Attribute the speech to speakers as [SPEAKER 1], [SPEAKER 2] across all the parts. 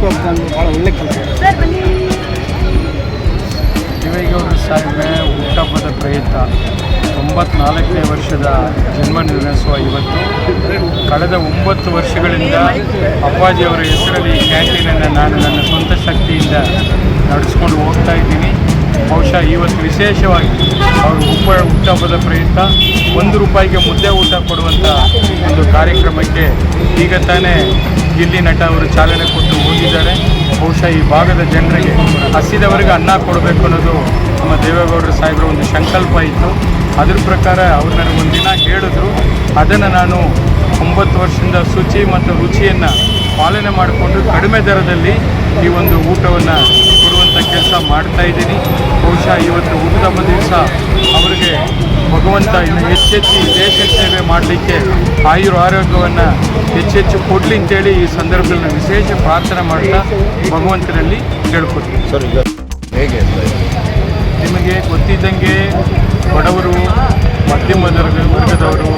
[SPEAKER 1] ಹುಟ್ಟುಹಬ್ಬದಂದು ಭಾಳ ಒಳ್ಳೆ ಕೆಲಸ.
[SPEAKER 2] ದೇವೇಗೌಡರ ಸಾಹೇಬ್ರ ಹುಟ್ಟುಹಬ್ಬದ ಪ್ರಯುಕ್ತ 94ನೇ ವರ್ಷದ ಜನ್ಮ ನಿರ್ವಹಿಸುವ ಇವತ್ತು ಕಳೆದ 9 ವರ್ಷಗಳಿಂದ ಅಪ್ಪಾಜಿಯವರ ಹೆಸರಲ್ಲಿ ಈ ಕ್ಯಾಂಟೀನನ್ನು ನಾನು ನನ್ನ ಸ್ವಂತ ಶಕ್ತಿಯಿಂದ ನಡೆಸ್ಕೊಂಡು ಹೋಗ್ತಾ ಇದ್ದೀನಿ. ಬಹುಶಃ ಇವತ್ತು ವಿಶೇಷವಾಗಿ ಅವರು ಹುಟ್ಟುಹಬ್ಬದ ಪ್ರಯುಕ್ತ ₹1 ಮುದ್ದೆ ಊಟ ಕೊಡುವಂಥ ಒಂದು ಕಾರ್ಯಕ್ರಮಕ್ಕೆ ಈಗ ತಾನೇ ಗಿಲ್ಲಿ ನಟ ಅವರು ಚಾಲನೆ ಕೊಟ್ಟು ಹೋಗಿದ್ದಾರೆ. ಬಹುಶಃ ಈ ಭಾಗದ ಜನರಿಗೆ ಹಸಿದವರಿಗೆ ಅನ್ನ ಕೊಡಬೇಕು ಅನ್ನೋದು ನಮ್ಮ ದೇವೇಗೌಡರ ಸಾಹೇಬರ ಒಂದು ಸಂಕಲ್ಪ ಇತ್ತು. ಅದ್ರ ಪ್ರಕಾರ ಅವರು ನನಗೊಂದು ದಿನ ಹೇಳಿದ್ರು. ಅದನ್ನು ನಾನು 9 ವರ್ಷದಿಂದ ಶುಚಿ ಮತ್ತು ರುಚಿಯನ್ನು ಪಾಲನೆ ಮಾಡಿಕೊಂಡು ಕಡಿಮೆ ದರದಲ್ಲಿ ಈ ಒಂದು ಊಟವನ್ನು ಕೊಡುವಂಥ ಕೆಲಸ ಮಾಡ್ತಾಯಿದ್ದೀನಿ. ಬಹುಶಃ ಇವತ್ತು ಹುಟ್ಟುಹಬ್ಬ ದಿವಸ ಅವರಿಗೆ ಭಗವಂತ ಇನ್ನು ಹೆಚ್ಚೆಚ್ಚು ದೇಶ ಸೇವೆ ಮಾಡಲಿಕ್ಕೆ ಆರೋಗ್ಯವನ್ನು ಹೆಚ್ಚೆಚ್ಚು ಕೊಡಲಿ ಅಂತೇಳಿ ಈ ಸಂದರ್ಭದಲ್ಲಿ ವಿಶೇಷ ಪ್ರಾರ್ಥನೆ ಮಾಡ್ತಾ ಭಗವಂತನಲ್ಲಿ ಕೇಳ್ಕೊತೀನಿ.
[SPEAKER 3] ಸರ್, ಈಗ ಹೇಗೆ
[SPEAKER 2] ನಿಮಗೆ ಗೊತ್ತಿದ್ದಂಗೆ ಬಡವರು, ಮಧ್ಯಮ ವರ್ಗದವರು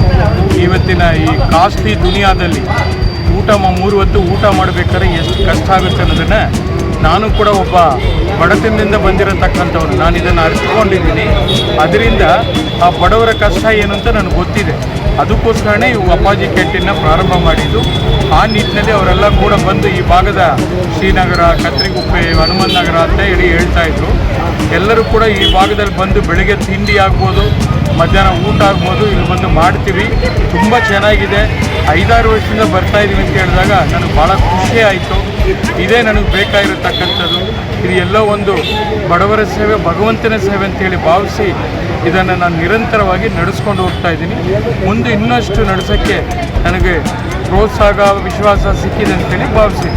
[SPEAKER 2] ಇವತ್ತಿನ ಈ ಕಾಸ್ಟ್ಲಿ ದುನಿಯಾದಲ್ಲಿ ಊಟ 3 ಹೊತ್ತು ಊಟ ಮಾಡಬೇಕಾದ್ರೆ ಎಷ್ಟು ಕಷ್ಟ ಆಗುತ್ತೆ ಅನ್ನೋದನ್ನು ನಾನು ಕೂಡ ಒಬ್ಬ ಬಡತನದಿಂದ ಬಂದಿರತಕ್ಕಂಥವ್ರು, ನಾನು ಇದನ್ನು ಅರಿತುಕೊಂಡಿದ್ದೀನಿ. ಅದರಿಂದ ಆ ಬಡವರ ಕಷ್ಟ ಏನು ಅಂತ ನನಗೆ ಗೊತ್ತಿದೆ. ಅದಕ್ಕೋಸ್ಕರನೇ ಇವು ಅಪ್ಪಾಜಿ ಕ್ಯಾಂಟೀನ್ನ ಪ್ರಾರಂಭ ಮಾಡಿದ್ದು. ಆ ನಿಟ್ಟಿನಲ್ಲಿ ಅವರೆಲ್ಲ ಕೂಡ ಬಂದು ಈ ಭಾಗದ ಶ್ರೀನಗರ, ಕತ್ರಿಗುಪ್ಪೆ, ಹನುಮನ್ ನಗರ ಅಂತ ಹೇಳಿ ಹೇಳ್ತಾಯಿದ್ರು. ಎಲ್ಲರೂ ಕೂಡ ಈ ಭಾಗದಲ್ಲಿ ಬಂದು ಬೆಳಗ್ಗೆ ತಿಂಡಿ ಆಗ್ಬೋದು, ಮಧ್ಯಾಹ್ನ ಊಟ ಆಗ್ಬೋದು, ಇಲ್ಲಿ ಬಂದು ಮಾಡ್ತೀವಿ. ತುಂಬ ಚೆನ್ನಾಗಿದೆ. 5-6 ವರ್ಷದಿಂದ ಬರ್ತಾಯಿದ್ದೀವಿ ಅಂತ ಹೇಳಿದಾಗ ನನಗೆ ಭಾಳ ಖುಷಿ ಆಯಿತು. ಇದೇ ನನಗೆ ಬೇಕಾಗಿರತಕ್ಕಂಥದ್ದು. ಇದು ಎಲ್ಲೋ ಒಂದು ಬಡವರ ಸೇವೆ, ಭಗವಂತನ ಸೇವೆ ಅಂತೇಳಿ ಭಾವಿಸಿ ಇದನ್ನು ನಾನು ನಿರಂತರವಾಗಿ ನಡೆಸ್ಕೊಂಡು ಹೋಗ್ತಾ ಇದ್ದೀನಿ. ಮುಂದೆ ಇನ್ನಷ್ಟು ನಡೆಸೋಕ್ಕೆ ನನಗೆ ಪ್ರೋತ್ಸಾಹ, ವಿಶ್ವಾಸ ಸಿಕ್ಕಿದೆ ಅಂತೇಳಿ ಭಾವಿಸಿ.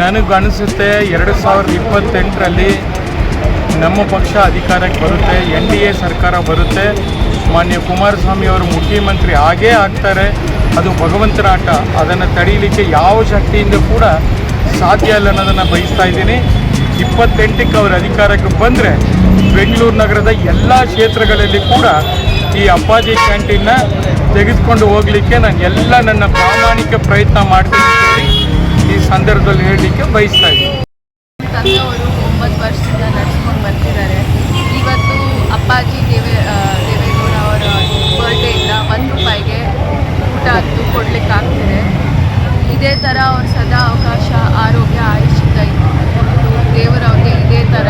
[SPEAKER 2] ನನಗನ್ನಿಸುತ್ತೆ 2028ರಲ್ಲಿ ನಮ್ಮ ಪಕ್ಷ ಅಧಿಕಾರಕ್ಕೆ ಬರುತ್ತೆ, NDA ಸರ್ಕಾರ ಬರುತ್ತೆ. ಮಾನ್ಯ ಕುಮಾರಸ್ವಾಮಿ ಅವರು ಮುಖ್ಯಮಂತ್ರಿ ಆಗೇ ಆಗ್ತಾರೆ. ಅದು ಭಗವಂತನ ಆಟ. ಅದನ್ನು ತಡೀಲಿಕ್ಕೆ ಯಾವ ಶಕ್ತಿಯಿಂದ ಕೂಡ ಸಾಧ್ಯ ಇಲ್ಲ ಅನ್ನೋದನ್ನು ಬಯಸ್ತಾ ಇದ್ದೀನಿ. 28ಕ್ಕೆ ಅವರು ಅಧಿಕಾರಕ್ಕೆ ಬಂದರೆ ಬೆಂಗಳೂರು ನಗರದ ಎಲ್ಲ ಕ್ಷೇತ್ರಗಳಲ್ಲಿ ಕೂಡ ಈ ಅಪ್ಪಾಜಿ ಕ್ಯಾಂಟೀನ್ನ ತೆಗೆದುಕೊಂಡು ಹೋಗಲಿಕ್ಕೆ ನಾನು ನನ್ನ ಪ್ರಾಮಾಣಿಕ ಪ್ರಯತ್ನ ಮಾಡ್ತೀನಿ ಅಂತೇಳಿ ಈ ಸಂದರ್ಭದಲ್ಲಿ ಹೇಳಲಿಕ್ಕೆ ಬಯಸ್ತಾ ಇದ್ದೀನಿ.
[SPEAKER 4] ತಂದೆಯವರು 9 ವರ್ಷದಿಂದ ನಡೆಸ್ಕೊಂಡು ಬರ್ತಿದ್ದಾರೆ. ಇವತ್ತು ಅಪ್ಪಾಜಿ ದೇವೇಗೌಡ ಅವರ ಬರ್ಡೇಯಿಂದ ₹1 ಊಟ ಹತ್ತು ಕೊಡಲಿಕ್ಕಾಗ್ತಿದೆ. ಇದೇ ಥರ ಅವ್ರು ಸದಾ ಅವಕಾಶ, ಆರೋಗ್ಯ, ಆಯುಷ್ಯದ ದೇವರವ್ರಿಗೆ ಇದೇ ಥರ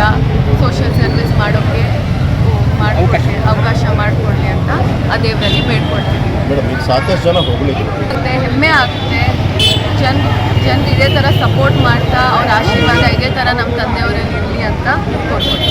[SPEAKER 4] ಸೋಷಿಯಲ್ ಸರ್ವಿಸ್ ಮಾಡೋಕ್ಕೆ ಅವಕಾಶ ಮಾಡಿಕೊಡ್ಲಿ ಅಂತ ಆ ದೇವರಲ್ಲಿ ಬೇಡ್ಕೊಳ್ತೀವಿ. ಮತ್ತು ಹೆಮ್ಮೆ ಆಗುತ್ತೆ. ಜನರು ಇದೇ ಥರ ಸಪೋರ್ಟ್ ಮಾಡ್ತಾ ಅವ್ರ ಆಶೀರ್ವಾದ ಇದೇ ಥರ ನಮ್ಮ ತಂದೆಯವರಲ್ಲಿ ಇರಲಿ ಅಂತ ಕೊಡ್ತೀವಿ.